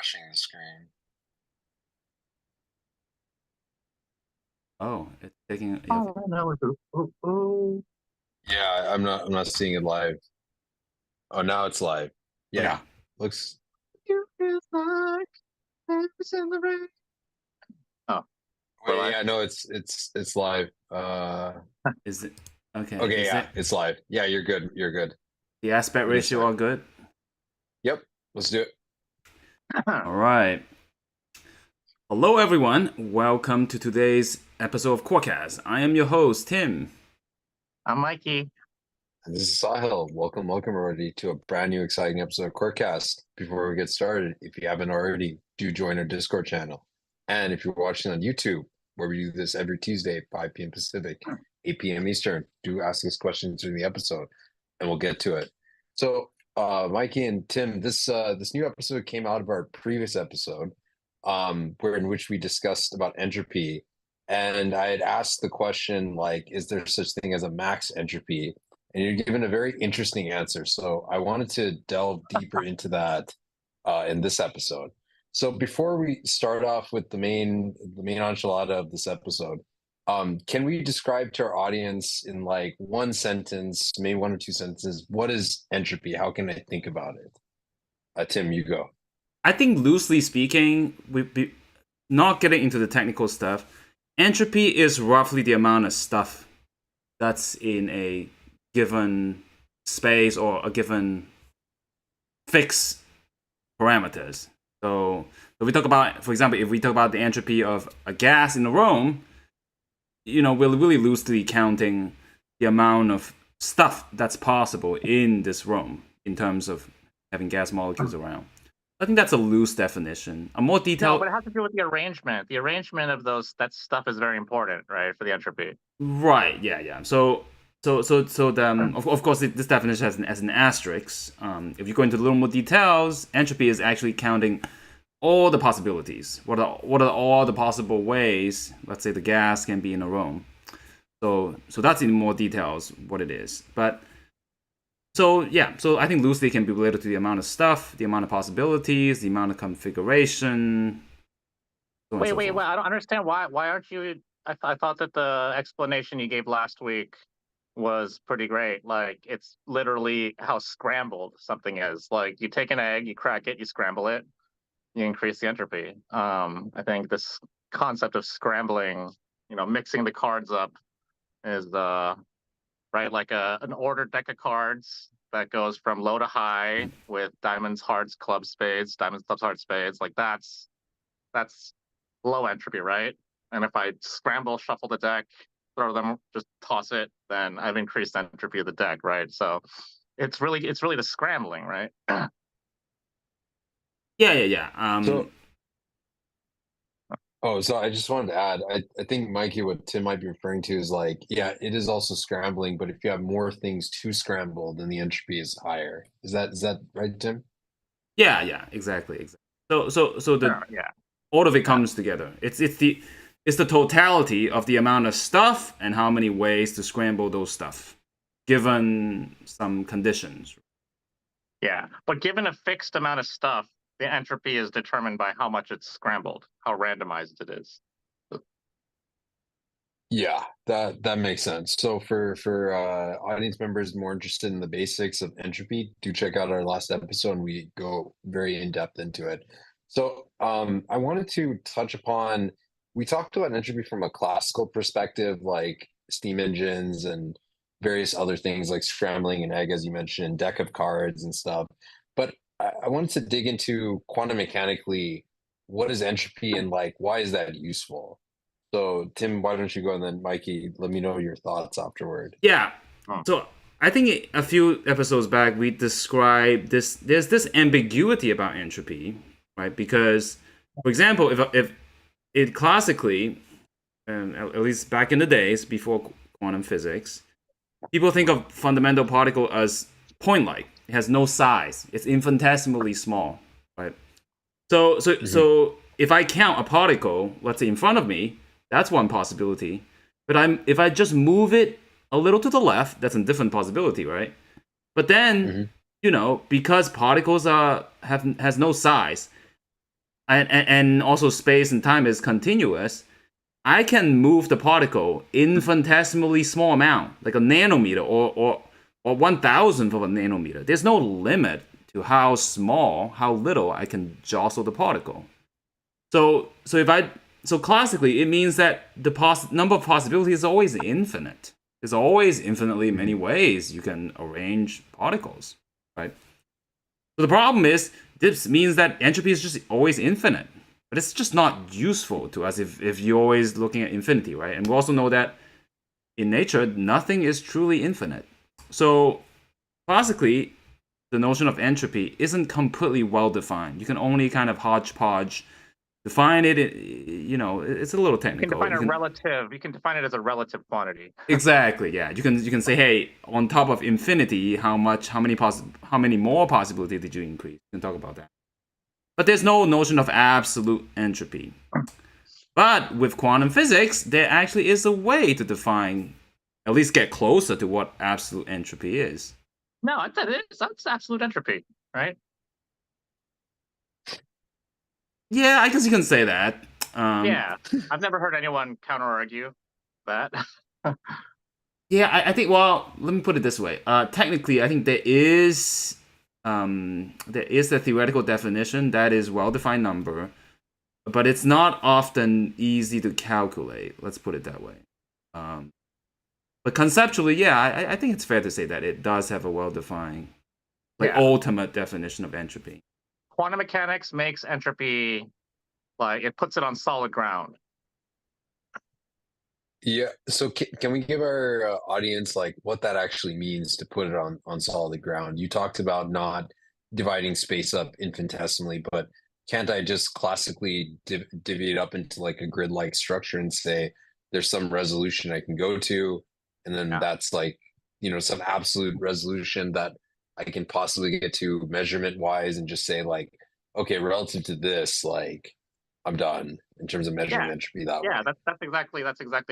refreshing the screen. Oh, it's taking. Yeah. Oh, no. Oh. Yeah, I'm not seeing it live. Oh, now it's live. Okay. Yeah. Looks You feel like it's in the rain. Oh, we're Wait, live. yeah, no, it's live. Is it okay? Okay, Is yeah, it it's live. Yeah, you're good. You're good. the aspect We can ratio start. all good? Yep, let's do it. All right. Hello, everyone. Welcome to today's episode of Quackcast. I am your host, Tim. I'm Mikey. And this is Sahil. Welcome everybody to a brand new exciting episode of Quirkcast. Before we get started, if you haven't already, do join our Discord channel. And if you're watching on YouTube, where we do this every Tuesday, 5 p.m. Pacific, 8 p.m. Eastern, do ask us questions during the episode, and we'll get to it. So, Mikey and Tim, this new episode came out of our previous episode, where in which we discussed about entropy, and I had asked the question like, is there such thing as a max entropy? And you're given a very interesting answer. So I wanted to delve deeper into that in this episode. So before we start off with the main enchilada of this episode, can we describe to our audience in like one sentence, maybe one or two sentences, what is entropy? How can I think about it? Tim, you go. I think loosely speaking, not getting into the technical stuff. Entropy is roughly the amount of stuff that's in a given space or a given fixed parameters. So if we talk about, for example, if we talk about the entropy of a gas in a room, we're really loosely counting the amount of stuff that's possible in this room in terms of having gas molecules around. I think that's a loose definition. A more No, detailed, but it has to do with the arrangement. The arrangement of that stuff is very important, right, for the entropy. right? Yeah. Of course, this definition has an asterisk. If you go into a little more details, entropy is actually counting all the possibilities. What are all the possible ways? Let's say the gas can be in a room. So that's in more details what it is. But so I think loosely can be related to the amount of stuff, the amount of possibilities, the amount of configuration. So Wait. I don't understand why aren't you? I thought that the explanation you gave last week was pretty great. Like it's literally how scrambled something is. Like you take an egg, you crack it, you scramble it, you increase the entropy. I think this concept of scrambling, mixing the cards up is right like an ordered deck of cards that goes from low to high with diamonds, hearts, clubs, spades, diamonds, clubs, hearts, spades. Like that's low entropy, right? And if I scramble, shuffle the deck, throw them, just toss it, then I've increased entropy of the deck, right? So it's really the scrambling, right? yeah. So Oh, so I just wanted to add, I think Mikey, what Tim might be referring to is like, yeah, it is also scrambling, but if you have more things to scramble, then the entropy is higher. Is that right, Tim? Yeah, exactly. So the Yeah. all of it comes together. It's the totality of the amount of stuff and how many ways to scramble those stuff, given some conditions. Yeah. But given a fixed amount of stuff, the entropy is determined by how much it's scrambled, how randomized it is. Yeah, that makes sense. So for audience members more interested in the basics of entropy, do check out our last episode and we go very in depth into it. So I wanted to touch upon, we talked about entropy from a classical perspective, like steam engines and various other things like scrambling an egg, as you mentioned, deck of cards and stuff. But I wanted to dig into quantum mechanically, what is entropy and like why is that useful? So, Tim, why don't you go and then Mikey, let me know your thoughts afterward. Yeah. Oh. So I think a few episodes back we described this. There's this ambiguity about entropy, right? Because, for example, if it classically, at least back in the days before quantum physics, people think of fundamental particle as point-like. It has no size. It's infinitesimally small, right? So if I count a particle, let's say in front of me, that's one possibility. But if I just move it a little to the left, that's a different possibility, right? But then, because particles has no size, and also space and time is continuous, I can move the particle infinitesimally small amount, like a nanometer or 1,000th of a nanometer. There's no limit to how small, how little I can jostle the particle. So classically, it means that the number of possibilities is always infinite. There's always infinitely many ways you can arrange particles, right? So the problem is, this means that entropy is just always infinite. But it's just not useful to us if you're always looking at infinity, right? And we also know that in nature, nothing is truly infinite. So classically, the notion of entropy isn't completely well defined. You can only kind of hodgepodge define it. It's a little technical. You can define it as a relative quantity. Exactly. Yeah. You can say, hey, on top of infinity, how many more possibilities did you increase? You can talk about that. But there's no notion of absolute entropy. But with quantum physics, there actually is a way to define, at least get closer to what absolute entropy is. No, I thought that's absolute entropy, right? Yeah, I guess you can say that. Yeah, I've never heard anyone counter argue that. Yeah, I think. Well, let me put it this way. Technically, I think there is a theoretical definition that is well-defined number, but it's not often easy to calculate. Let's put it that way. But conceptually, yeah, I think it's fair to say that it does have a well-defined, ultimate definition of entropy. Quantum mechanics makes entropy, like, it puts it on solid ground. Yeah. So can we give our audience like what that actually means to put it on solid ground? You talked about not dividing space up infinitesimally, but can't I just classically divvy it up into like a grid-like structure and say there's some resolution I can go to, and then that's like, some absolute resolution that I can possibly get to measurement-wise, and just say like, okay, relative to this, like I'm done in terms of measuring entropy that way. Yeah, that's exactly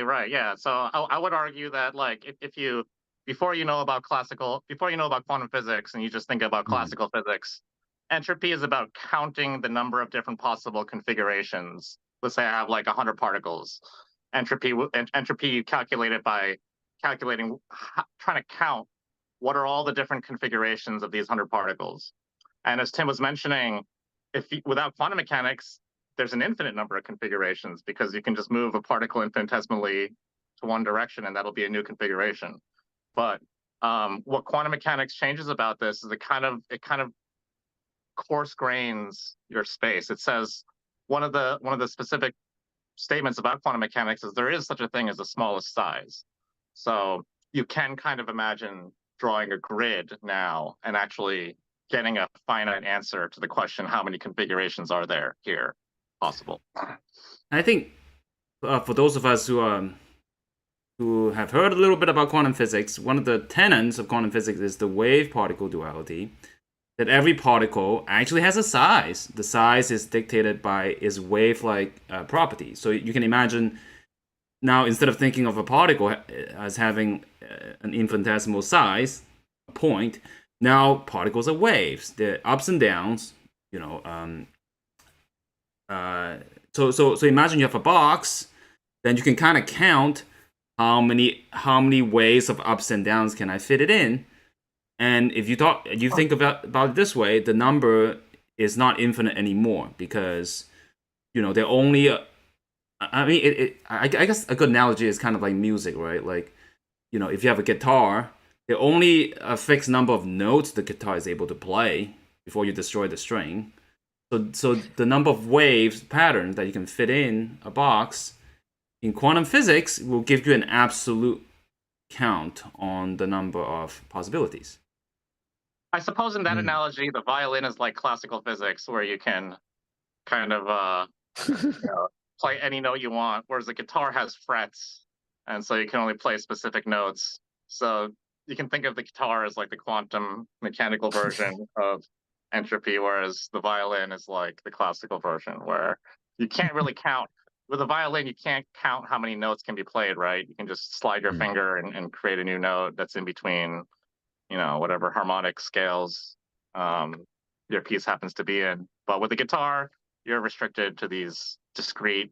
right. Yeah, so I would argue that, like, if you before you know about quantum physics and you just think about classical physics, entropy is about counting the number of different possible configurations. Let's say I have like 100 particles. Entropy you calculate it by trying to count what are all the different configurations of these 100 particles. And as Tim was mentioning, without quantum mechanics, there's an infinite number of configurations, because you can just move a particle infinitesimally to one direction and that'll be a new configuration. But what quantum mechanics changes about this is it kind of coarse grains your space. It says one of the specific statements about quantum mechanics is there is such a thing as the smallest size. So you can kind of imagine drawing a grid now and actually getting a finite answer to the question, how many configurations are there here possible? I think for those of us who have heard a little bit about quantum physics, one of the tenets of quantum physics is the wave-particle duality, that every particle actually has a size. The size is dictated by its wave-like properties. So you can imagine now, instead of thinking of a particle as having an infinitesimal size, a point, now particles are waves. They're ups and downs. So imagine you have a box, then you can kind of count how many ways of ups and downs can I fit it in. And if you think about it this way, the number is not infinite anymore, because they're only. I guess a good analogy is kind of like music, right? Like, if you have a guitar, there are only a fixed number of notes the guitar is able to play before you destroy the string. So the number of waves patterns that you can fit in a box in quantum physics will give you an absolute count on the number of possibilities. I suppose in that analogy, the violin is like classical physics, where you can kind of play any note you want, whereas the guitar has frets, and so you can only play specific notes. So you can think of the guitar as like the quantum mechanical version of entropy, whereas the violin is like the classical version, where you can't really count. With a violin, you can't count how many notes can be played, right? You can just slide your finger and create a new note that's in between, whatever harmonic scales your piece happens to be in. But with the guitar, you're restricted to these discrete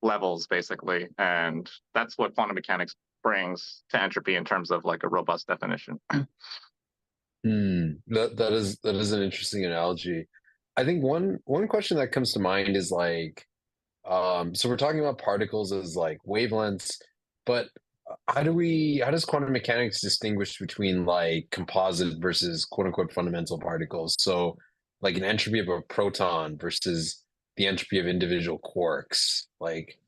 levels basically, and that's what quantum mechanics brings to entropy in terms of like a robust definition. That is an interesting analogy. I think one question that comes to mind is like, so we're talking about particles as like wavelengths, but how does quantum mechanics distinguish between like composite versus quote unquote fundamental particles? So like an entropy of a proton versus the entropy of individual quarks, like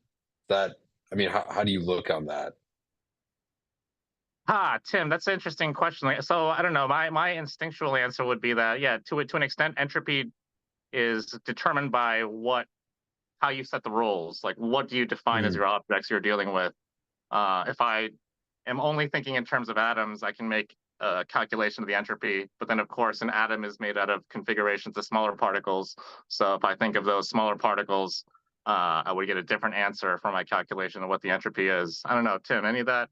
that. I mean, how do you look on that? Tim, that's an interesting question. So I don't know. My instinctual answer would be that yeah, to an extent, entropy is determined by how you set the rules. Like, what do you define as Mm, your objects you're dealing with? If I am only thinking in terms of atoms, I can make a calculation of the entropy. But then, of course, an atom is made out of configurations of smaller particles. So if I think of those smaller particles, I would get a different answer for my calculation of what the entropy is. I don't know, Tim. Any of that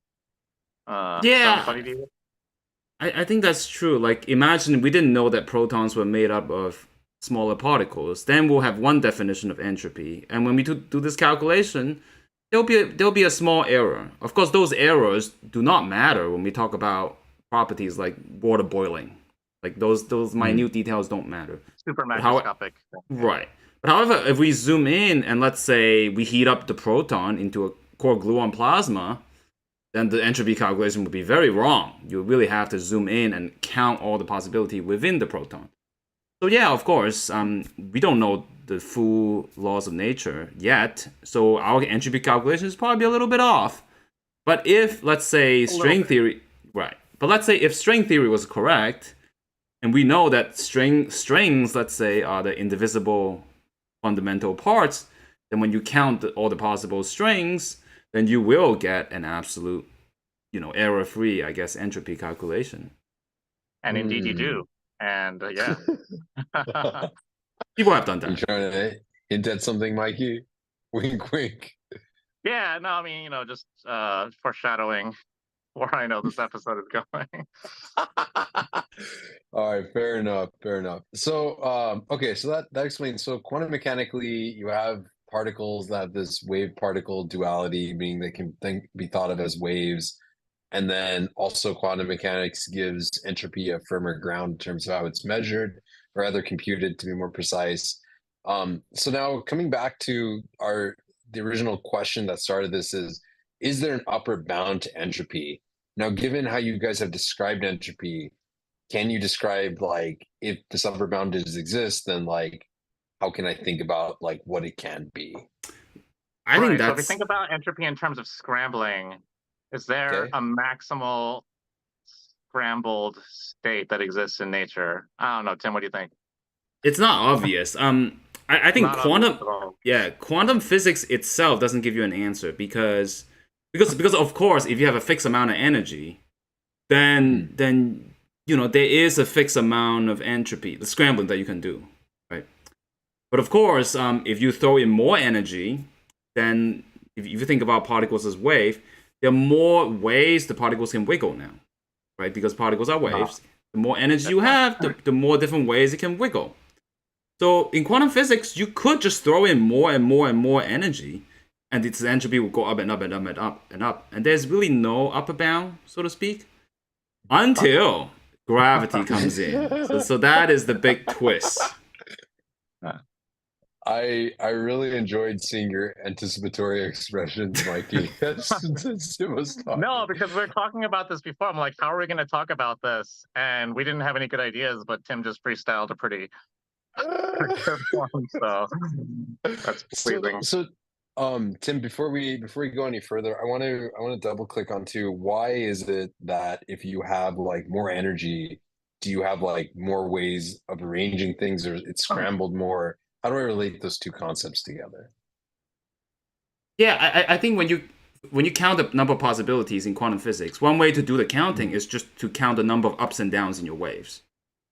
sound Yeah, funny to you? I think that's true. Like, imagine we didn't know that protons were made up of smaller particles. Then we'll have one definition of entropy. And when we do this calculation, there'll be a small error. Of course, those errors do not matter when we talk about properties like water boiling. Like those mm, minute details don't matter. Super But how macroscopic. Yeah. right. But however, if we zoom in and let's say we heat up the proton into a core gluon plasma, then the entropy calculation would be very wrong. You really have to zoom in and count all the possibility within the proton. So yeah, of course, we don't know the full laws of nature yet, so our entropy calculation is probably a little bit off. But if, let's say, A little string bit. theory, right? But let's say if string theory was correct, and we know that strings, let's say, are the indivisible fundamental parts, then when you count all the possible strings, then you will get an absolute, error-free, I guess, entropy calculation. And indeed you mm. do. And yeah. People have done You that. trying to hint at something, Mikey? Wink, wink. Yeah, no, I mean, just foreshadowing where I know this episode is going. All right, fair enough, fair enough. So, okay, so that explains. So, quantum mechanically, you have particles that have this wave-particle duality, meaning they can be thought of as waves, and then also quantum mechanics gives entropy a firmer ground in terms of how it's measured, or rather computed, to be more precise. So now coming back to the original question that started this is there an upper bound to entropy? Now, given how you guys have described entropy, can you describe like if this upper bound does exist, then like how can I think about like what it can be? I think Right. So if you think that's about entropy in terms of scrambling, is there Okay. a maximal scrambled state that exists in nature? I don't know, Tim, what do you think? it's not obvious. I think Not obvious at all. quantum physics itself doesn't give you an answer because of course if you have a fixed amount of energy, Hmm. then there is a fixed amount of entropy, the scrambling that you can do, right? But of course, if you throw in more energy, then if you think about particles as wave, there are more ways the particles can wiggle now, right? Because particles are Ah, waves. The more energy good you point. have, the more different ways it can wiggle. So in quantum physics, you could just throw in more and more and more energy, and its entropy will go up and up and up and up and up. And there's really no upper bound, so to speak, until gravity comes in. So that is the big twist. I really enjoyed seeing your anticipatory expressions, Mikey. As Tim was No, talking. because we were talking about this before. I'm like, how are we going to talk about this? And we didn't have any good ideas, but Tim just freestyled a pretty good one. So that's So pleasing. so Tim, before we go any further, I want to double click onto why is it that if you have like more energy, do you have like more ways of arranging things or it's scrambled more? How do I relate those two concepts together? Yeah, I think when you count the number of possibilities in quantum physics, one way to do the counting Mm, is just to count the number of ups and downs in your waves,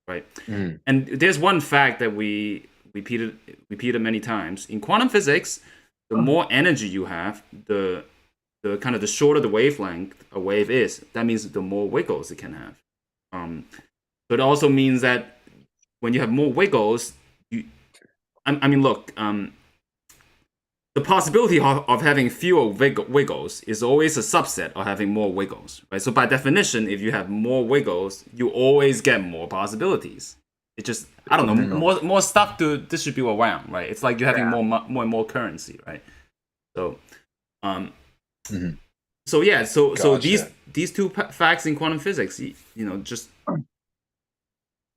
right? mm, And there's one fact that we repeated many times in quantum physics: the more energy you have, the kind of the shorter the wavelength a wave is. That means the more wiggles it can have. So it also means that when you have more wiggles, you I mean, look, the possibility of having fewer wiggles is always a subset of having more wiggles, right? So by definition, if you have more wiggles, you always get more possibilities. It just, I don't know, more stuff to distribute around, right? It's like you're having more and more currency, right? So, so yeah, so these two facts in quantum physics, just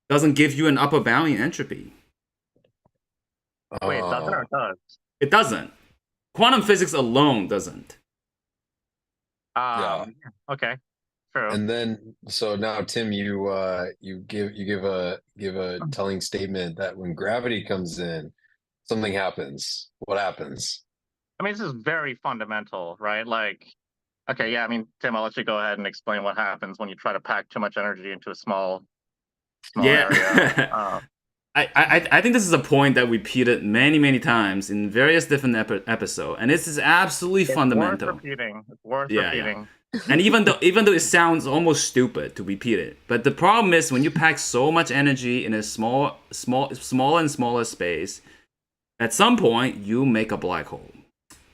doesn't give you an upper bound in entropy. Wait, doesn't or does? It doesn't. Quantum physics alone doesn't. Okay. True. And then, so now, Tim, you give a telling statement that when gravity comes in, something happens. What happens? I mean, this is very fundamental, right? Like, okay, yeah. I mean, Tim, I'll let you go ahead and explain what happens when you try to pack too much energy into a small area. I think this is a point that we repeated many times in various different episodes, and this is absolutely fundamental. It's worth repeating. And even though it sounds almost stupid to repeat it, but the problem is when you pack so much energy in a smaller and smaller space, at some point you make a black hole,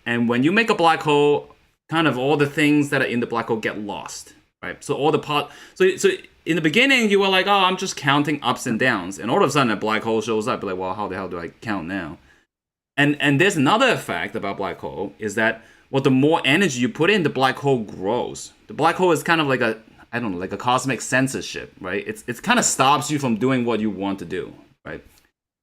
and when you make a black hole, kind of all the things that are in the black hole get lost, right? So all the so in the beginning, you were like, oh, I'm just counting ups and downs. And all of a sudden, a black hole shows up. You're like, well, how the hell do I count now? And there's another effect about black hole is that, well, the more energy you put in, the black hole grows. The black hole is kind of like a cosmic censorship, right? It kind of stops you from doing what you want to do, right?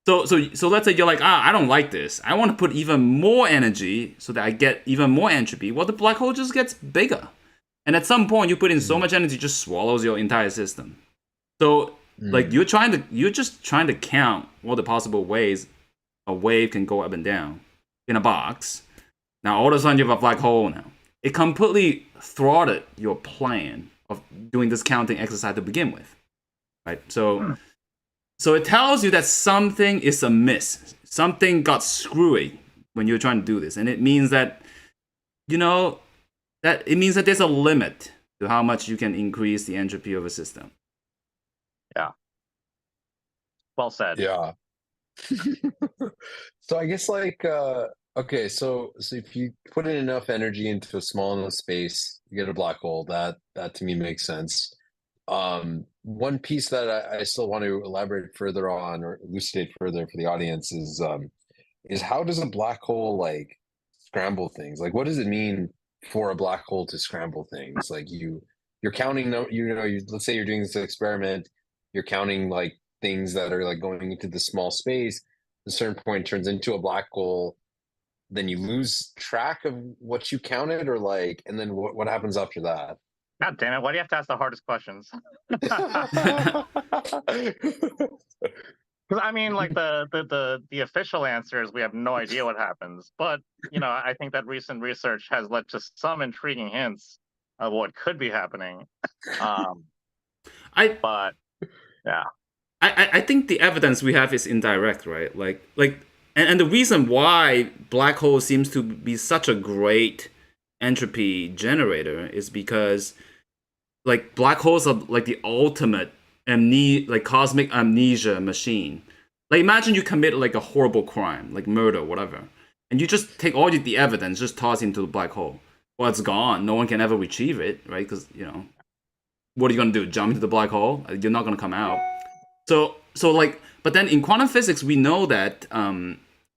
So let's say you're like, I don't like this. I want to put even more energy so that I get even more entropy. Well, the black hole just gets bigger. And at some point, you put in so much energy, it just swallows your entire system. So, like, you're just trying to count all the possible ways a wave can go up and down in a box. Now, all of a sudden, you have a black hole now. It completely thwarted your plan of doing this counting exercise to begin with, right? So it tells you that something is amiss. Something got screwy when you're trying to do this, and it means that, that there's a limit to how much you can increase the entropy of a system. Yeah. Well said. Yeah. So I guess okay, so if you put in enough energy into a small enough space, you get a black hole. That to me makes sense. One piece that I still want to elaborate further on or elucidate further for the audience is how does a black hole like scramble things? Like, what does it mean for a black hole to scramble things? Like you're counting, let's say you're doing this experiment, you're counting like things that are like going into the small space. At a certain point turns into a black hole, then you lose track of what you counted, or like, and then what happens after that? God damn it! Why do you have to ask the hardest questions? Because I mean, like the official answer is we have no idea what happens. But I think that recent research has led to some intriguing hints of what could be happening. I think the evidence we have is indirect, right? And the reason why black hole seems to be such a great entropy generator is because, like, black holes are like the ultimate cosmic amnesia machine. Like, imagine you commit like a horrible crime, like murder, whatever, and you just take all the evidence, just toss it into the black hole. Well, it's gone. No one can ever retrieve it, right? Because what are you gonna do? Jump into the black hole? You're not gonna come out. So but then in quantum physics, we know that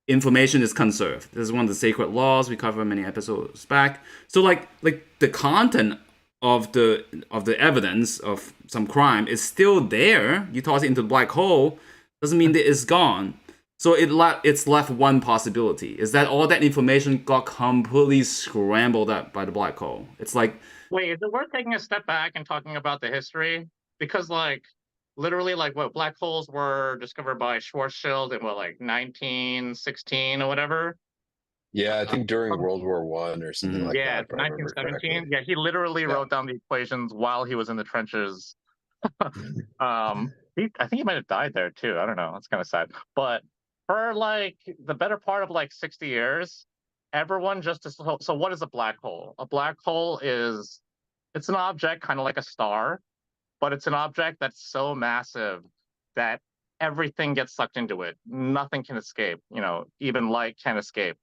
information is conserved. This is one of the sacred laws we covered many episodes back. So like the content of the evidence of some crime is still there. You toss it into the black hole, doesn't mean that it's gone. So it's left one possibility, is that all that information got completely scrambled up by the black hole. It's like, wait, is it worth taking a step back and talking about the history? Because literally, what black holes were discovered by Schwarzschild in 1916 or whatever. Yeah, I think during World War I or something like that. Yeah, 1917. Yeah, he literally wrote down the equations while he was in the trenches. I think he might have died there too. I don't know. It's kind of sad. But for the better part of 60 years, everyone so what is a black hole? A black hole it's an object kind of like a star, but it's an object that's so massive that everything gets sucked into it. Nothing can escape. Even light can escape.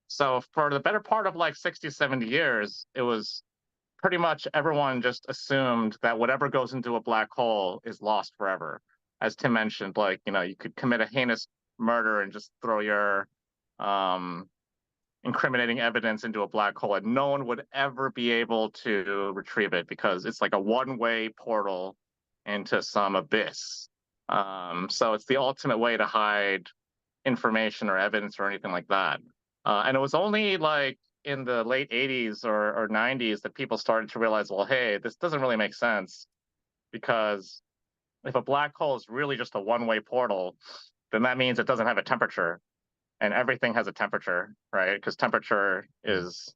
So for the better part of like 60, 70 years, it was pretty much everyone just assumed that whatever goes into a black hole is lost forever. As Tim mentioned, like, you could commit a heinous murder and just throw your incriminating evidence into a black hole, and no one would ever be able to retrieve it because it's like a one-way portal into some abyss. So it's the ultimate way to hide information or evidence or anything like that. And it was only like in the late 80s or 90s that people started to realize, well, hey, this doesn't really make sense, because if a black hole is really just a one-way portal, then that means it doesn't have a temperature, and everything has a temperature, right? Because temperature is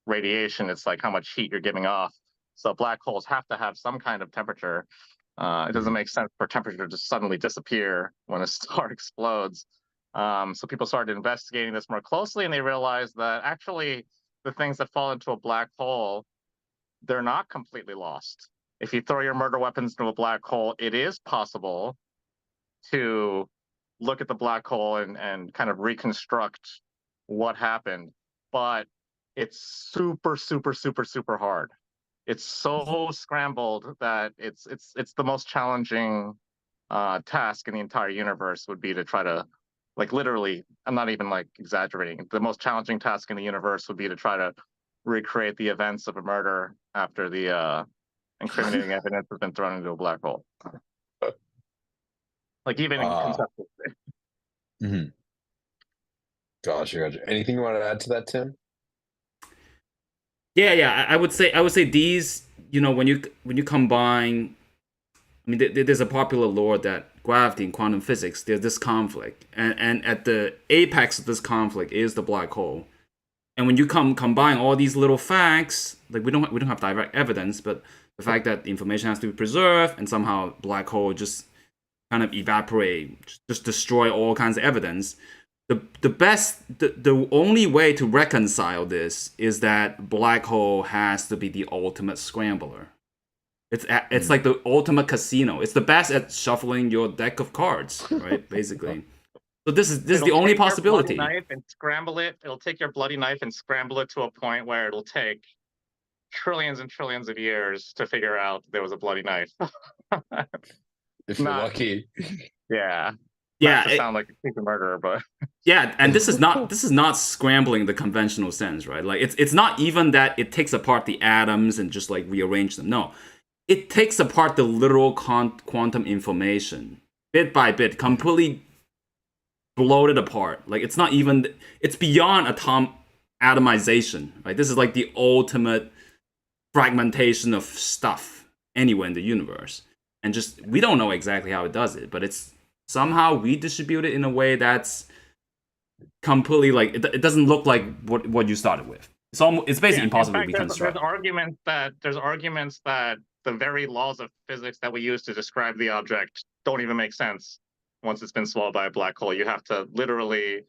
radiation. It's like how much heat you're giving off. So black holes have to have some kind of temperature. It doesn't make sense for temperature to suddenly disappear when a star explodes. So people started investigating this more closely, and they realized that actually the things that fall into a black hole, they're not completely lost. If you throw your murder weapons into a black hole, it is possible to look at the black hole and kind of reconstruct what happened. But it's super, super, super, super hard. It's so scrambled that it's the most challenging task in the entire universe would be to try to, like, literally, I'm not even like exaggerating. The most challenging task in the universe would be to try to recreate the events of a murder after the incriminating evidence has been thrown into a black hole. Like, even in conceptual. Mm-hmm. Gotcha. Anything you want to add to that, Tim? Yeah. I would say these, when you combine, I mean, there's a popular law that gravity and quantum physics, there's this conflict, and at the apex of this conflict is the black hole. And when you combine all these little facts, like we don't have direct evidence, but the fact that the information has to be preserved, and somehow black hole just kind of evaporate, just destroy all kinds of evidence. The only way to reconcile this is that black hole has to be the ultimate scrambler. It's like the ultimate casino. It's the best at shuffling your deck of cards, right? Basically. So this is the only possibility. Knife and scramble it. It'll take your bloody knife and scramble it to a point where it'll take trillions and trillions of years to figure out there was a bloody knife. If you're lucky. Yeah. Yeah. Not to sound like a secret murderer, but yeah, and this is not scrambling the conventional sense, right? Like it's not even that it takes apart the atoms and just like rearrange them. No, it takes apart the literal quantum information bit by bit, completely blow it apart. Like it's not even, it's beyond atomization, right? This is like the ultimate fragmentation of stuff anywhere in the universe. And just, we don't know exactly how it does it, but it's somehow redistributed in a way that's completely like, it doesn't look like what you started with. It's basically impossible to reconstruct. There's arguments that the very laws of physics that we use to describe the object don't even make sense once it's been swallowed by a black hole. You have to literally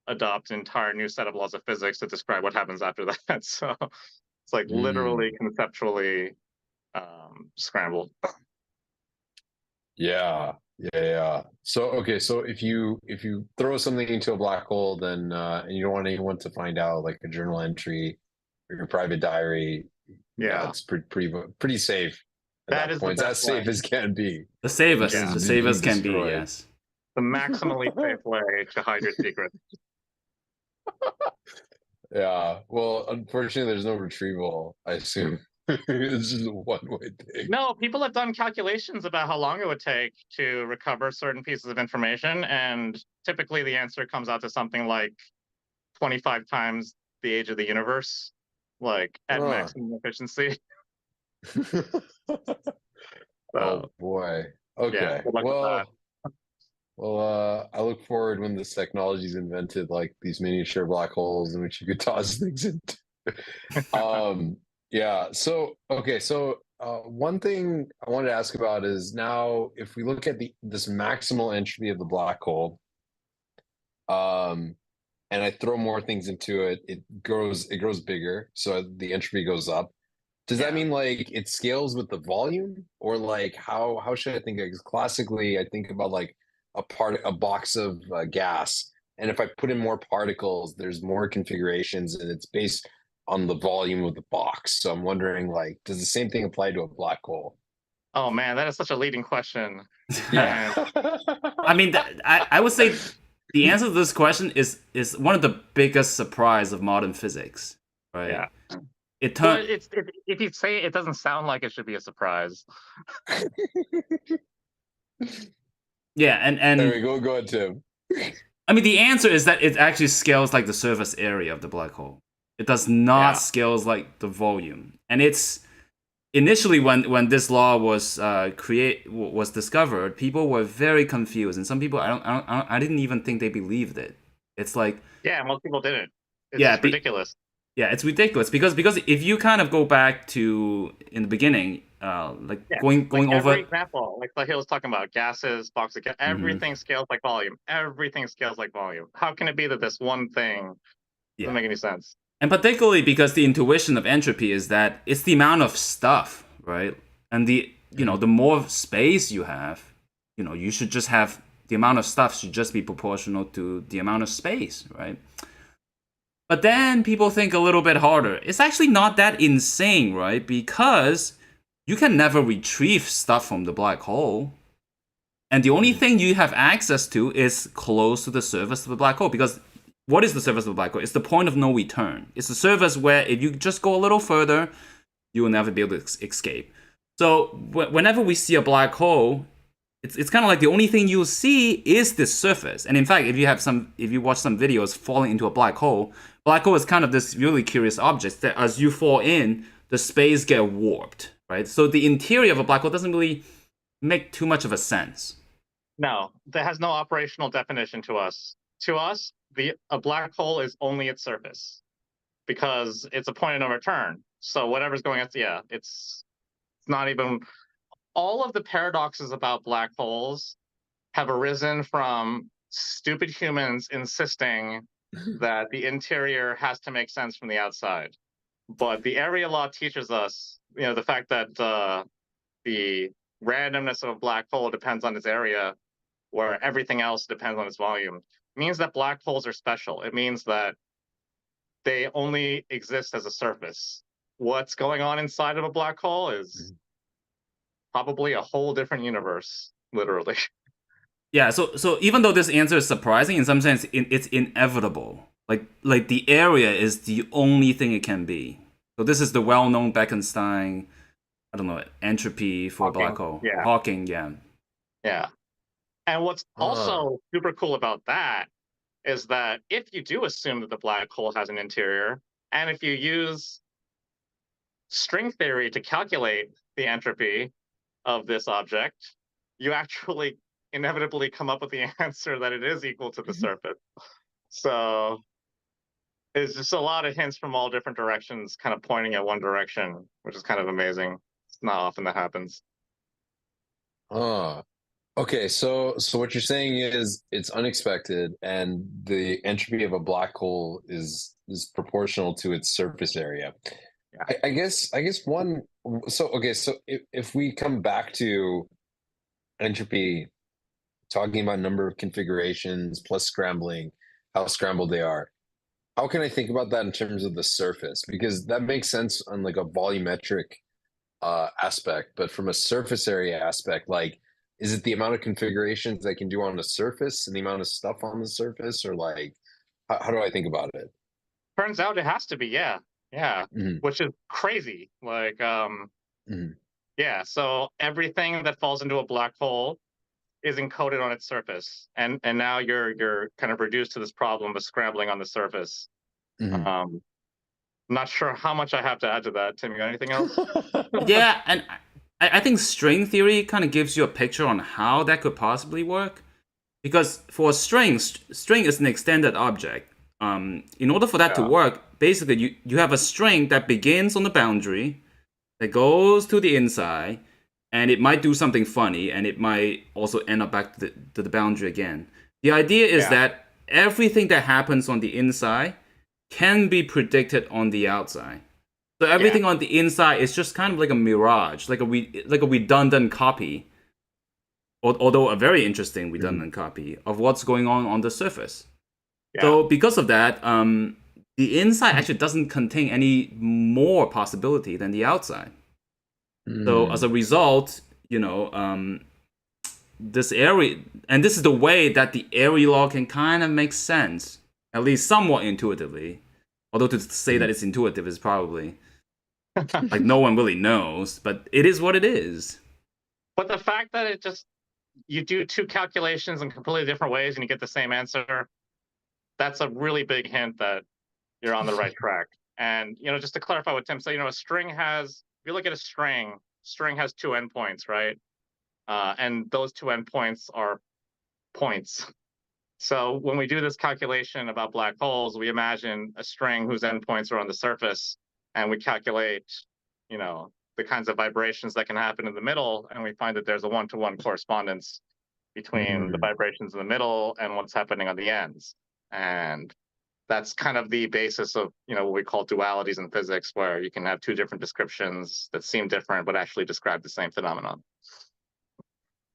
adopt an entire new set of laws of physics to describe what happens after that. So it's like literally conceptually scrambled. Yeah. So if you throw something into a black hole, then and you don't want anyone to find out, like a journal entry or your private diary, it's pretty safe at that point. It's as safe as can be. The safest as can be. Yes. The maximally safe way to hide your secret. Yeah. Well, unfortunately, there's no retrieval, I assume. It's just a one-way thing. No, people have done calculations about how long it would take to recover certain pieces of information, and typically the answer comes out to something like 25 times the age of the universe, like at maximum efficiency. Oh boy. Okay. Yeah, well, I look forward when this technology is invented, like these miniature black holes in which you could toss things into. Yeah. So one thing I wanted to ask about is, now if we look at this maximal entropy of the black hole, and I throw more things into it, it grows bigger, so the entropy goes up. Does that mean like it scales with the volume, or like how should I think of it? 'Cause classically, I think about like a box of gas, and if I put in more particles, there's more configurations, and it's based on the volume of the box. So I'm wondering, like, does the same thing apply to a black hole? Oh man, that is such a leading question. Yeah. And I mean, I would say the answer to this question is one of the biggest surprise of modern physics, right? yeah, It well, turned if you say it, it doesn't sound like it should be a surprise. yeah, There and we go. Go ahead, Tim. I mean the answer is that it actually scales like the surface area of the black hole. It does not Yeah, scales like the volume, and it's initially when this law was discovered, people were very confused, and some people I didn't even think they believed it. It's like yeah, most people didn't. yeah, It's ridiculous. yeah, it's ridiculous because if you kind of go back to in the beginning, like Yeah, like going every over. example, like he was talking about gases, box of gas, Mhm, everything scales like volume. Everything scales like volume. How can it be that this one thing doesn't yeah, make any sense? and particularly because the intuition of entropy is that it's the amount of stuff, right? And the more space you have, you should just have the amount of stuff should just be proportional to the amount of space, right? But then people think a little bit harder. It's actually not that insane, right? Because you can never retrieve stuff from the black hole. And the only thing you have access to is close to the surface of the black hole. Because what is the surface of the black hole? It's the point of no return. It's the surface where if you just go a little further, you will never be able to escape. So whenever we see a black hole, it's kind of like the only thing you'll see is this surface. And in fact, if you watch some videos falling into a black hole is kind of this really curious object that as you fall in, the space get warped, right? So the interior of a black hole doesn't really make too much of a sense. No, that has no operational definition to us. To us, a black hole is only its surface because it's a point of no return. So whatever's going on, yeah, it's not even all of the paradoxes about black holes have arisen from stupid humans insisting that the interior has to make sense from the outside. But the area law teaches us, the fact that the randomness of a black hole depends on its area, where everything else depends on its volume, means that black holes are special. It means that they only exist as a surface. What's going on inside of a black hole is probably a whole different universe, literally. Yeah, so even though this answer is surprising, in some sense, it's inevitable. Like the area is the only thing it can be. So this is the well-known Bekenstein, I don't know, entropy for a black Hawking. hole. Yeah. Hawking, yeah. Yeah. And what's also super cool about that is that if you do assume that the black hole has an interior, and if you use string theory to calculate the entropy of this object, you actually inevitably come up with the answer that it is equal to the surface. So it's just a lot of hints from all different directions kind of pointing at one direction, which is kind of amazing. It's not often that happens. Ah, okay. So what you're saying is it's unexpected, and the entropy of a black hole is proportional to its surface area. Yeah. I guess one. So okay. So if we come back to entropy, talking about number of configurations plus scrambling, how scrambled they are. How can I think about that in terms of the surface? Because that makes sense on like a volumetric aspect, but from a surface area aspect, like, is it the amount of configurations I can do on the surface and the amount of stuff on the surface, or like, how do I think about it? Turns out it has to be, yeah. Yeah. Hmm. Which is crazy. Like, Hmm. yeah, so everything that falls into a black hole is encoded on its surface. And now you're kind of reduced to this problem of scrambling on the surface. Hmm. Um, I'm not sure how much I have to add to that. Tim, you got anything else? Yeah, and I think string theory kind of gives you a picture on how that could possibly work. Because for a string is an extended object. In order for that to Yeah. work, basically you have a string that begins on the boundary, that goes to the inside, and it might do something funny, and it might also end up back to the boundary again. The idea is Yeah. that everything that happens on the inside can be predicted on the outside. So everything on the inside is just kind of like a mirage, like a redundant copy although a very interesting redundant copy of what's going on the surface. Yeah. So because of that, the inside actually doesn't contain any more possibility than the outside. So as a result, this area, and this is the way that the area law can kind of make sense, at least somewhat intuitively. Although to say that it's intuitive is probably like no one really knows, but it is what it is. But the fact that you do two calculations in completely different ways and you get the same answer, that's a really big hint that you're on the right track. And just to clarify what Tim said, a string has, if you look at a string has two endpoints, right? And those two endpoints are points. So when we do this calculation about black holes, we imagine a string whose endpoints are on the surface, and we calculate, the kinds of vibrations that can happen in the middle, and we find that there's a one-to-one correspondence between the vibrations in the middle and what's happening on the ends. And that's kind of the basis of, what we call dualities in physics, where you can have two different descriptions that seem different but actually describe the same phenomenon.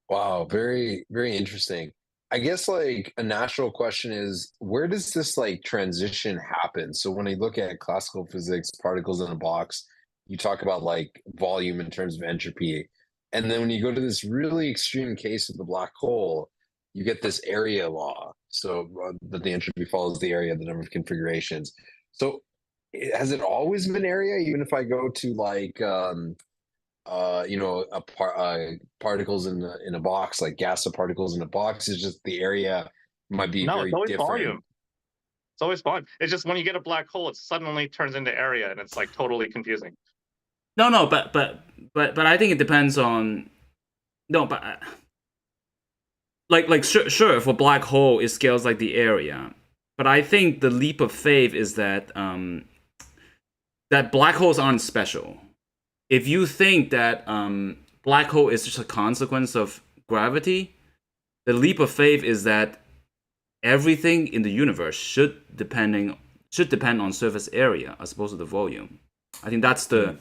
Wow, very, very interesting. I guess like a natural question is, where does this like transition happen? So when I look at classical physics, particles in a box, you talk about like volume in terms of entropy. And then when you go to this really extreme case of the black hole, you get this area law. So that the entropy follows the area, the number of configurations. So has it always been area? Even if I go to like particles in a box, like gas of particles in a box, is just the area might be No, very it's always different. volume. It's always volume. It's just when you get a black hole, it suddenly turns into area, and it's like totally confusing. No, but I think it depends on sure, for black hole it scales like the area, but I think the leap of faith is that that black holes aren't special. If you think that black hole is just a consequence of gravity, the leap of faith is that everything in the universe should depend on surface area as opposed to the volume. I think that's the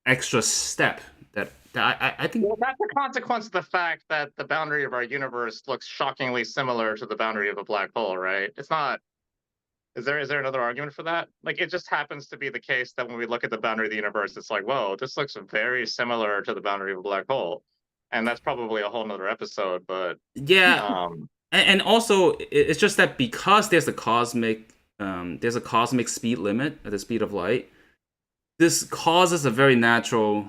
extra step that I think. Well, that's a consequence of the fact that the boundary of our universe looks shockingly similar to the boundary of a black hole, right? It's not. Is there another argument for that? Like, it just happens to be the case that when we look at the boundary of the universe, it's like, whoa, this looks very similar to the boundary of a black hole. And that's probably a whole nother episode, but yeah. And also, it's just that because there's a cosmic speed limit at the speed of light, this causes a very natural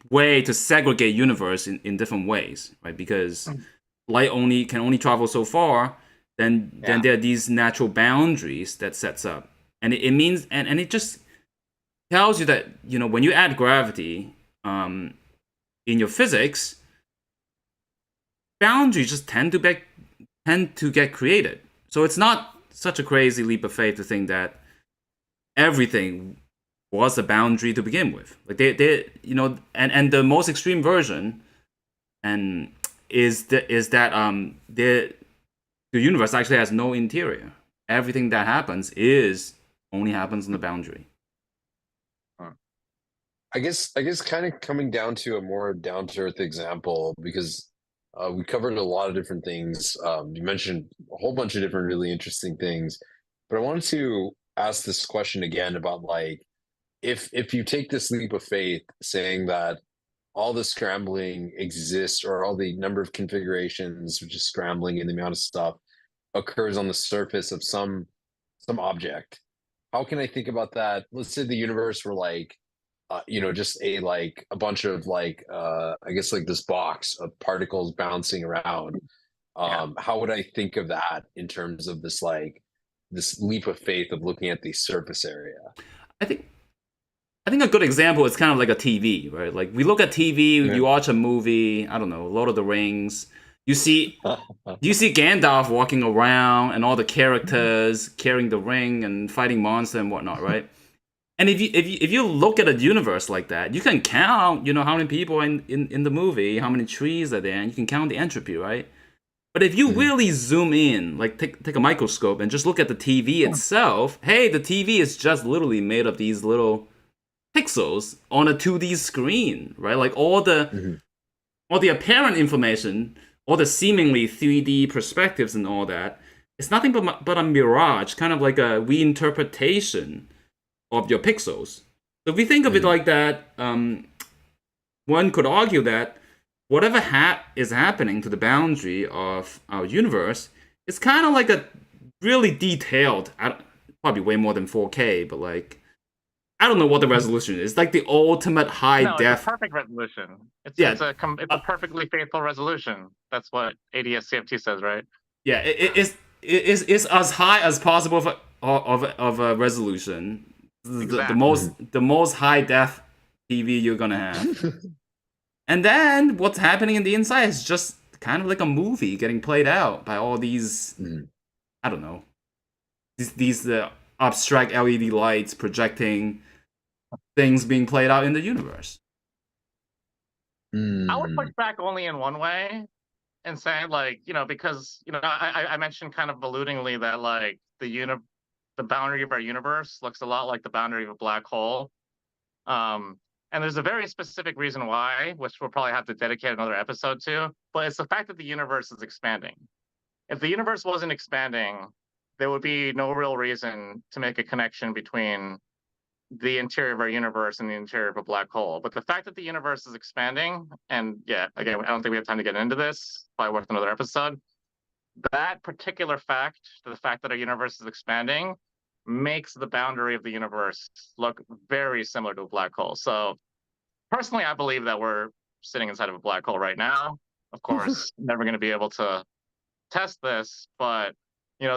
way to segregate universe in different ways, right? Because light can only travel so far. Then there are these natural boundaries that sets up, and it means and it just tells you that when you add gravity in your physics, boundaries just tend to get created. So it's not such a crazy leap of faith to think that everything was a boundary to begin with. Like and the most extreme version is that the universe actually has no interior. Everything that happens only happens on the boundary. I guess kind of coming down to a more down to earth example, because we covered a lot of different things. You mentioned a whole bunch of different really interesting things, but I wanted to ask this question again about like if you take this leap of faith, saying that all the scrambling exists, or all the number of configurations, which is scrambling in the amount of stuff, occurs on the surface of some object. How can I think about that? Let's say the universe were like, just a bunch of I guess like this box of particles bouncing around. How would I think of that in terms of this this leap of faith of looking at the surface area? I think a good example is kind of like a TV, right? Like we look at TV, you watch a movie, I don't know, Lord of the Rings. You see Gandalf walking around and all the characters carrying the ring and fighting monsters and whatnot, right? And if you look at a universe like that, you can count, how many people are in the movie, how many trees are there, and you can count the entropy, right? But if you really zoom in, like take a microscope and just look at the TV itself, hey, the TV is just literally made of these little pixels on a 2D screen, right? Like all the all the apparent information, all the seemingly 3D perspectives and all that, it's nothing but a mirage, kind of like a reinterpretation of your pixels. So if we think of it like that, one could argue that whatever is happening to the boundary of our universe is kind of like a really detailed, probably way more than 4K, but like, I don't know what the resolution is. It's like the ultimate high No, def. it's a perfect resolution. It's Yeah. it's a perfectly faithful resolution. That's what ADS-CFT says, right? Yeah, it's as high as possible of a resolution. Exactly. The most high def TV you're gonna have. And then what's happening in the inside is just kind of like a movie getting played out by all these, I don't know, these abstract LED lights projecting things being played out in the universe. I would push back only in one way and say, like, because I mentioned kind of alludingly that like the boundary of our universe looks a lot like the boundary of a black hole. And there's a very specific reason why, which we'll probably have to dedicate another episode to, but it's the fact that the universe is expanding. If the universe wasn't expanding, there would be no real reason to make a connection between the interior of our universe and the interior of a black hole. But the fact that the universe is expanding, and yeah, again, I don't think we have time to get into this, probably worth another episode. That particular fact, the fact that our universe is expanding, makes the boundary of the universe look very similar to a black hole. So personally, I believe that we're sitting inside of a black hole right now. Of course, never going to be able to test this, but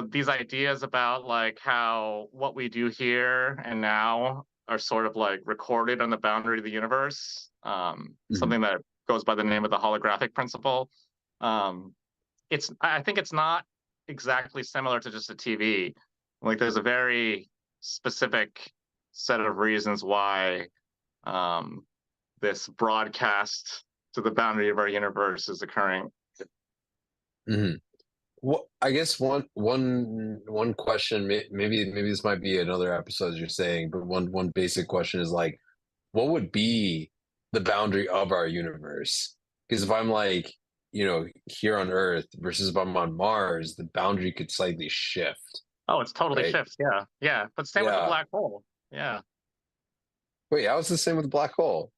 these ideas about like how what we do here and now are sort of like recorded on the boundary of the universe, something that goes by the name of the holographic principle. I think it's not exactly similar to just a TV. Like there's a very specific set of reasons why this broadcast to the boundary of our universe is occurring. Well, I guess one question, maybe this might be another episode, as you're saying, but one basic question is like, what would be the boundary of our universe? Because if I'm like, here on Earth versus if I'm on Mars, the boundary could slightly shift. Oh, it's totally right? shifts. Yeah. But same with the black hole. Yeah. Wait, how is the same with the black hole?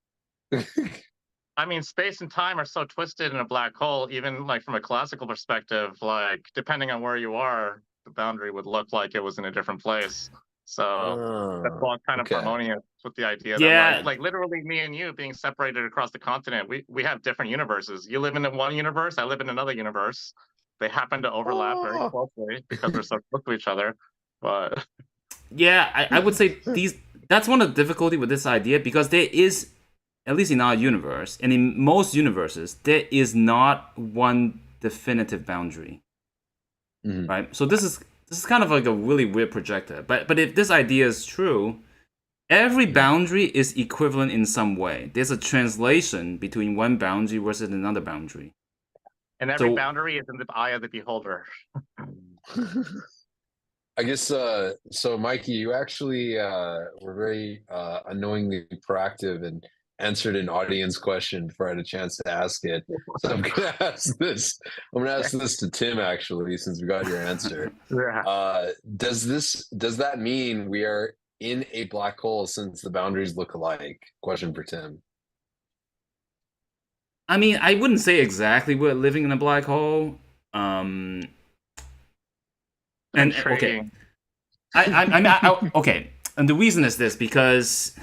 I mean, space and time are so twisted in a black hole, even like from a classical perspective, like depending on where you are, the boundary would look like it was in a different place. So that's all kind of harmonious with the idea that like literally me and you being separated across the continent, we have different universes. You live in one universe, I live in another universe. They happen to overlap very closely because they're so close to each other. But yeah, I would say that's one of the difficulty with this idea, because there is, at least in our universe and in most universes, there is not one definitive boundary, right? So this is kind of like a really weird projector. But if this idea is true, every boundary is equivalent in some way. There's a translation between one boundary versus another boundary. And every boundary is in the eye of the beholder. I guess, so Mikey, you actually were very annoyingly proactive and answered an audience question before I had a chance to ask it. So I'm gonna ask this. I'm gonna ask this to Tim, actually, since we got your answer. Does that mean we are in a black hole since the boundaries look alike? Question for Tim. I mean, I wouldn't say exactly we're living in a black hole. And okay, okay, and the reason is this, because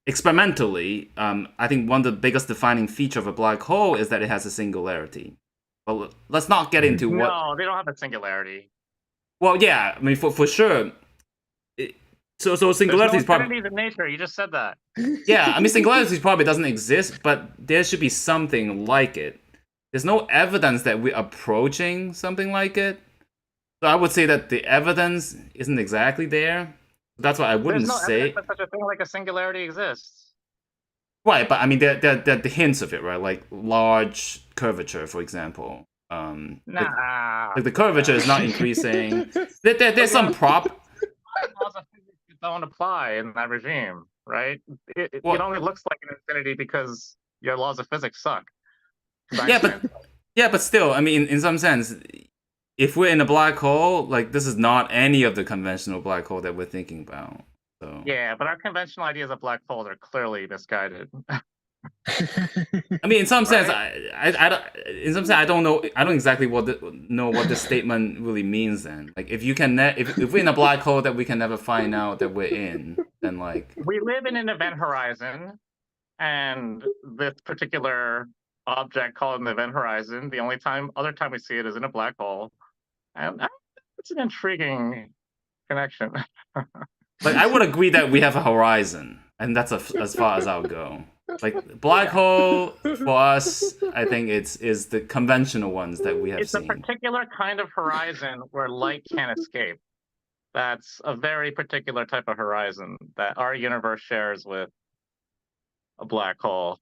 experimentally, I think one of the biggest defining feature of a black hole is that it has a singularity. But let's not get into what. No, they don't have a singularity. Well, yeah, I mean, for sure. So singularity is probably in nature. You just said that. Yeah, I mean, singularity probably doesn't exist, but there should be something like it. There's no evidence that we're approaching something like it. So I would say that the evidence isn't exactly there. That's why I wouldn't say that such a thing like a singularity exists. Right, but I mean, there are the hints of it, right? Like large curvature, for example. Like the curvature is not increasing. There's some prop. Laws of physics don't apply in that regime, right? It only looks like an infinity because your laws of physics suck. But still, I mean, in some sense, if we're in a black hole, like this is not any of the conventional black hole that we're thinking about. So Yeah, but our conventional ideas of black holes are clearly misguided. I mean, in some sense, Right? in some sense, I don't know. I don't exactly know what this statement really means. Then, like, if you can, if we're in a black hole that we can never find out that we're in, then like, We live in an event horizon, and this particular object called an event horizon, the only other time we see it is in a black hole, and it's an intriguing connection. like I would agree that we have a horizon, and that's as far as I'll go. Like black hole for us, I think is the conventional ones that we have It's a seen. particular kind of horizon where light can't escape. That's a very particular type of horizon that our universe shares with a black hole.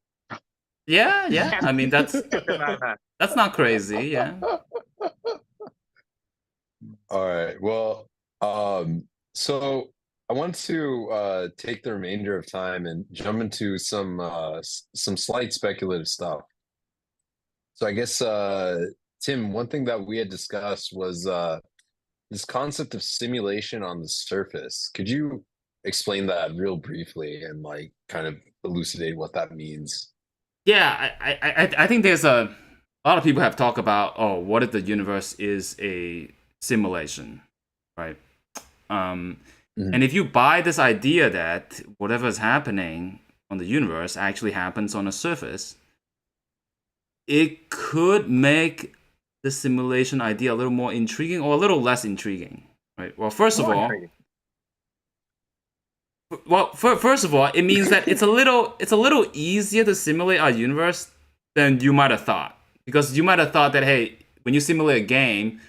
Yeah. I mean, that's not crazy. Yeah. All right. Well, so I want to take the remainder of time and jump into some slight speculative stuff. So I guess Tim, one thing that we had discussed was this concept of simulation on the surface. Could you explain that real briefly and like kind of elucidate what that means? Yeah, I think there's a lot of people have talked about, oh, what if the universe is a simulation, right? And if you buy this idea that whatever is happening on the universe actually happens on a surface, it could make the simulation idea a little more intriguing or a little less intriguing, right? Well, first of all, it means that it's a little easier to simulate our universe than you might have thought. Because you might have thought that, hey, when you simulate a game,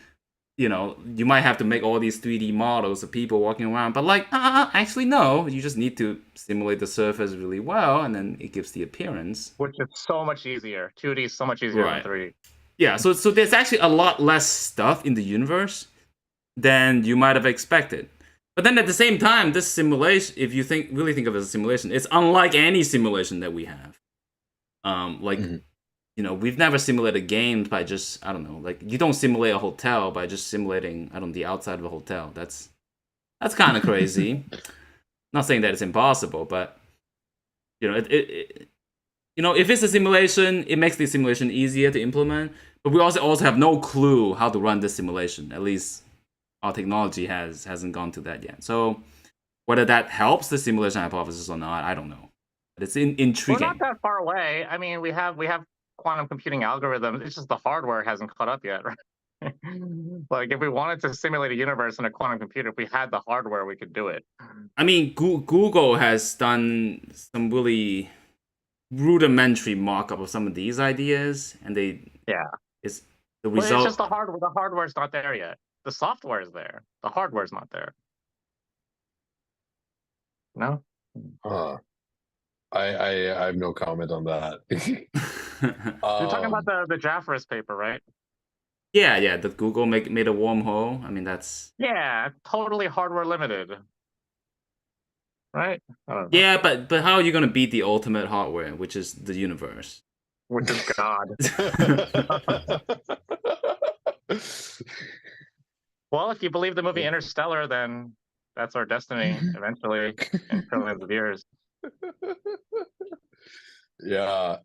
you know, you might have to make all these 3D models of people walking around. But like, actually, no. You just need to simulate the surface really well, and then it gives the appearance. Which is so much easier. 2D is so much easier than 3D. Yeah, so there's actually a lot less stuff in the universe than you might have expected. But then at the same time, this simulation, if you really think of it as a simulation, it's unlike any simulation that we have. You know, we've never simulated games by just, I don't know, like you don't simulate a hotel by just simulating, I don't know, the outside of a hotel. That's kind of crazy. Not saying that it's impossible, but you know, you know, if it's a simulation, it makes the simulation easier to implement. But we also have no clue how to run this simulation. At least our technology hasn't gone to that yet. So whether that helps the simulation hypothesis or not, I don't know. But it's intriguing. We're not that far away. I mean, we have quantum computing algorithms. It's just the hardware hasn't caught up yet, right? Like if we wanted to simulate a universe in a quantum computer, if we had the hardware, we could do it. I mean, Google has done some really rudimentary mock-up of some of these ideas, and it's the result. Well, it's just the hardware. The hardware's not there yet. The software is there. The hardware's not there. No. I have no comment on that. You're talking about the Jaffer's paper, right? Yeah. That Google made a wormhole. I mean, that's totally hardware limited, right? Yeah, but how are you gonna beat the ultimate hardware, which is the universe? Which is God. Well, if you believe the movie Interstellar, then that's our destiny eventually in trillions of years. Yeah.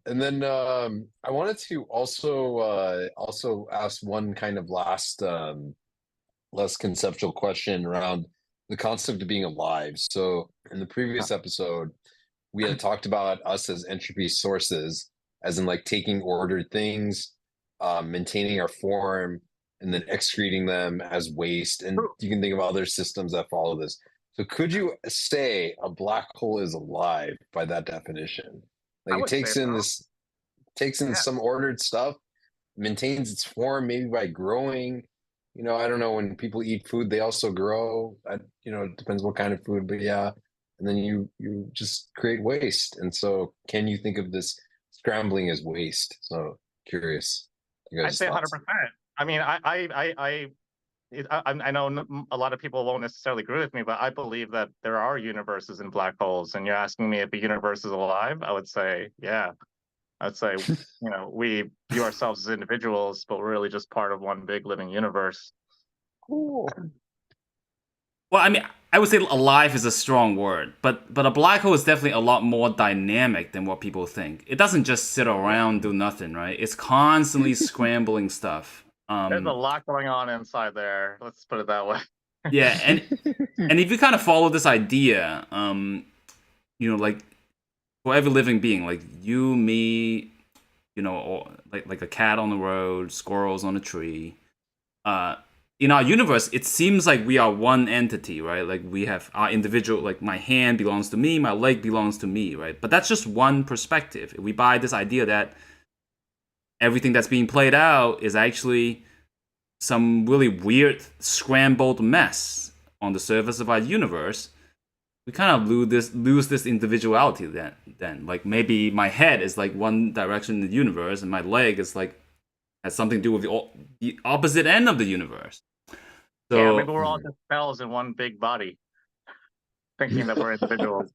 And then I wanted to also ask one kind of last less conceptual question around the concept of being alive. So in the previous episode, we had talked about us as entropy sources, as in like taking ordered things, maintaining our form, and then excreting them as waste. And you can think of other systems that follow this. So could you say a black hole is alive by that definition? Like it takes in some ordered stuff, maintains its form maybe by growing. You know, I don't know, when people eat food, they also grow. You know, it depends what kind of food, but yeah. And then you just create waste. And so can you think of this scrambling as waste? So curious. I'd say 100%. I mean, I know a lot of people won't necessarily agree with me, but I believe that there are universes in black holes. And you're asking me if a universe is alive? I would say, yeah. I'd say, we view ourselves as individuals, but we're really just part of one big living universe. Cool. Well, I mean, I would say alive is a strong word, but a black hole is definitely a lot more dynamic than what people think. It doesn't just sit around do nothing, right? It's constantly scrambling stuff. There's a lot going on inside there. Let's put it that way. Yeah, and if you kind of follow this idea, like for every living being, like you, me, or like a cat on the road, squirrels on a tree, in our universe, it seems like we are one entity, right? Like we have our individual, like my hand belongs to me, my leg belongs to me, right? But that's just one perspective. If we buy this idea that everything that's being played out is actually some really weird, scrambled mess on the surface of our universe, we kind of lose this individuality then. Like maybe my head is like one direction in the universe and my leg is like has something to do with the opposite end of the universe. So yeah, maybe we're all just cells in one big body, thinking that we're individuals.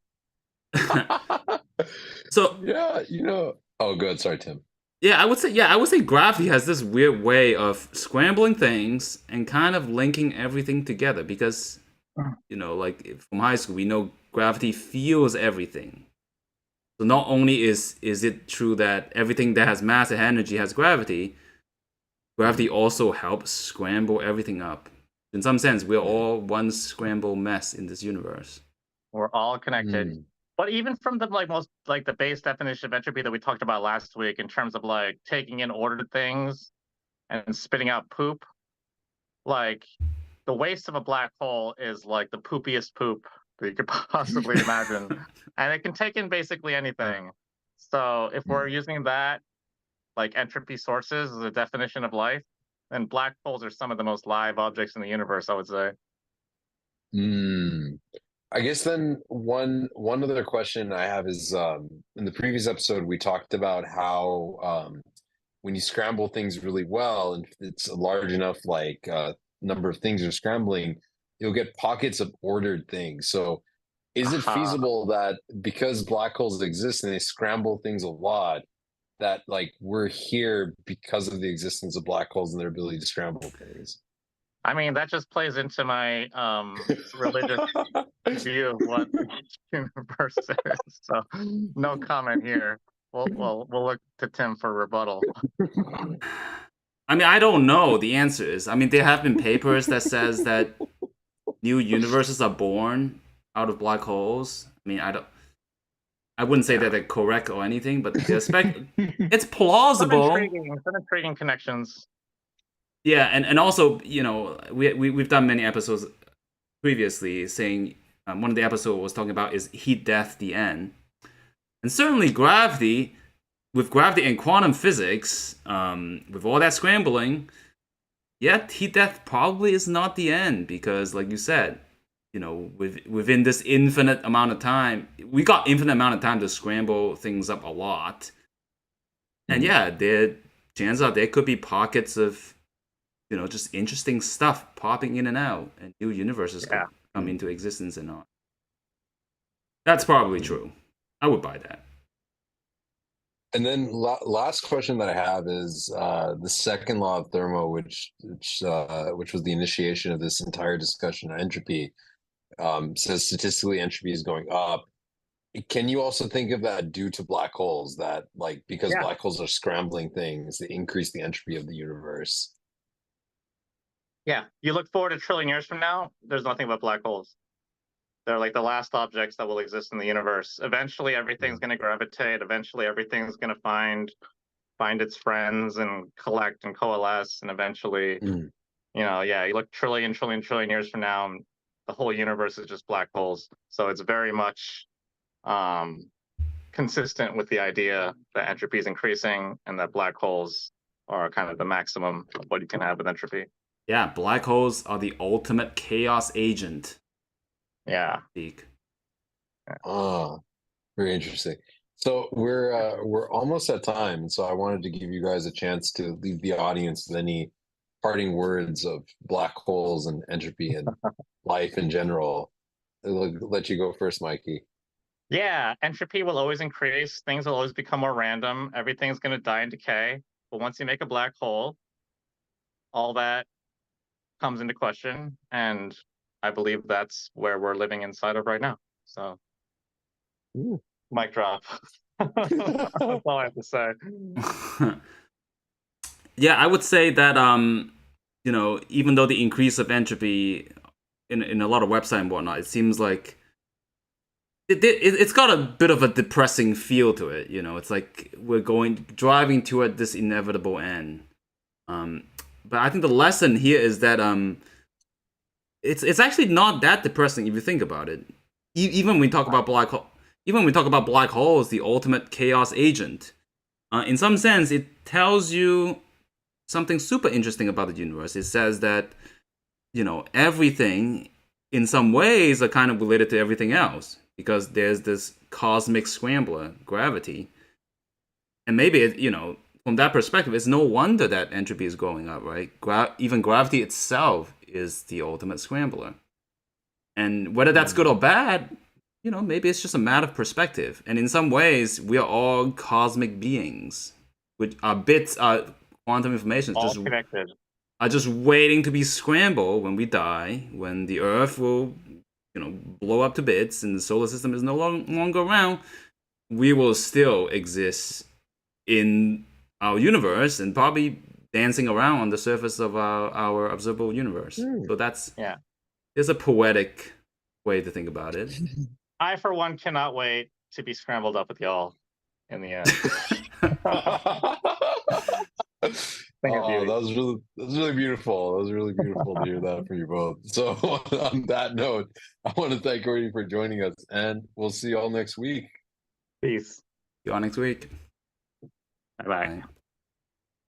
So yeah, Oh, good. Sorry, Tim. I would say gravity has this weird way of scrambling things and kind of linking everything together because, like from high school, we know gravity feels everything. So not only is it true that everything that has mass and energy has gravity also helps scramble everything up. In some sense, we're all one scrambled mess in this universe. We're all connected. But even from the the base definition of entropy that we talked about last week, in terms of like taking in ordered things and spitting out poop, like the waste of a black hole is like the poopiest poop that you could possibly imagine. And it can take in basically anything. So if we're using that like entropy sources as a definition of life, then black holes are some of the most live objects in the universe, I would say. I guess then one other question I have is in the previous episode we talked about how when you scramble things really well and it's a large enough number of things you're scrambling, you'll get pockets of ordered things. So is it feasible that because black holes exist and they scramble things a lot, that like we're here because of the existence of black holes and their ability to scramble things? I mean, that just plays into my religious view of what the universe is. So no comment here. We'll look to Tim for rebuttal. I mean, I don't know the answers. I methere have been papers that says that new universes are born out of black holes. I wouldn't say that they're correct or anything, but it's plausible. Some intriguing connections. Yeah, and also, we've done many episodes previously saying one of the episodes was talking about is heat death the end. And certainly with gravity and quantum physics, with all that scrambling, heat death probably is not the end because, like you said, within this infinite amount of time, we got infinite amount of time to scramble things up a lot. And chances are there could be pockets of just interesting stuff popping in and out, and new universes could come into existence and all. That's probably true. I would buy that. And then last question that I have is the second law of thermo, which was the initiation of this entire discussion on entropy, says statistically entropy is going up. Can you also think of that due to black holes, that like because black holes are scrambling things, they increase the entropy of the universe? Yeah, you look forward a trillion years from now, there's nothing but black holes. They're like the last objects that will exist in the universe. Eventually, everything's going to gravitate. Eventually, everything's going to find its friends and collect and coalesce. And eventually, you look trillion years from now, and the whole universe is just black holes. So it's very much consistent with the idea that entropy is increasing and that black holes are kind of the maximum of what you can have with entropy. Yeah, black holes are the ultimate chaos agent. Yeah. Oh, very interesting. So we're almost at time, so I wanted to give you guys a chance to leave the audience with any parting words of black holes and entropy and life in general. I'll let you go first, Mikey. Yeah, entropy will always increase. Things will always become more random. Everything's going to die and decay. But once you make a black hole, all that comes into question. And I believe that's where we're living inside of right now. So, Ooh. mic drop. That's all I have to say. Yeah, I would say that even though the increase of entropy in a lot of websites and whatnot, it seems like it's got a bit of a depressing feel to it. It's like we're driving toward this inevitable end. But I think the lesson here is that it's actually not that depressing if you think about it. Even when we talk about black holes, the ultimate chaos agent, in some sense, it tells you something super interesting about the universe. It says that everything in some ways are kind of related to everything else because there's this cosmic scrambler, gravity, and maybe from that perspective, it's no wonder that entropy is going up, right? Even gravity itself is the ultimate scrambler. And whether that's good or bad, maybe it's just a matter of perspective. And in some ways, we are all cosmic beings, which are quantum information. All connected. Are just waiting to be scrambled when we die, when the Earth will, blow up to bits and the solar system is no longer around. We will still exist in our universe and probably dancing around on the surface of our observable universe. So it's a poetic way to think about it. I, for one, cannot wait to be scrambled up with y'all in the end. Oh, that was really beautiful. That was really beautiful to hear that from you both. So on that note, I want to thank everybody for joining us, and we'll see you all next week. Peace. See you all next week. Bye-bye. Bye.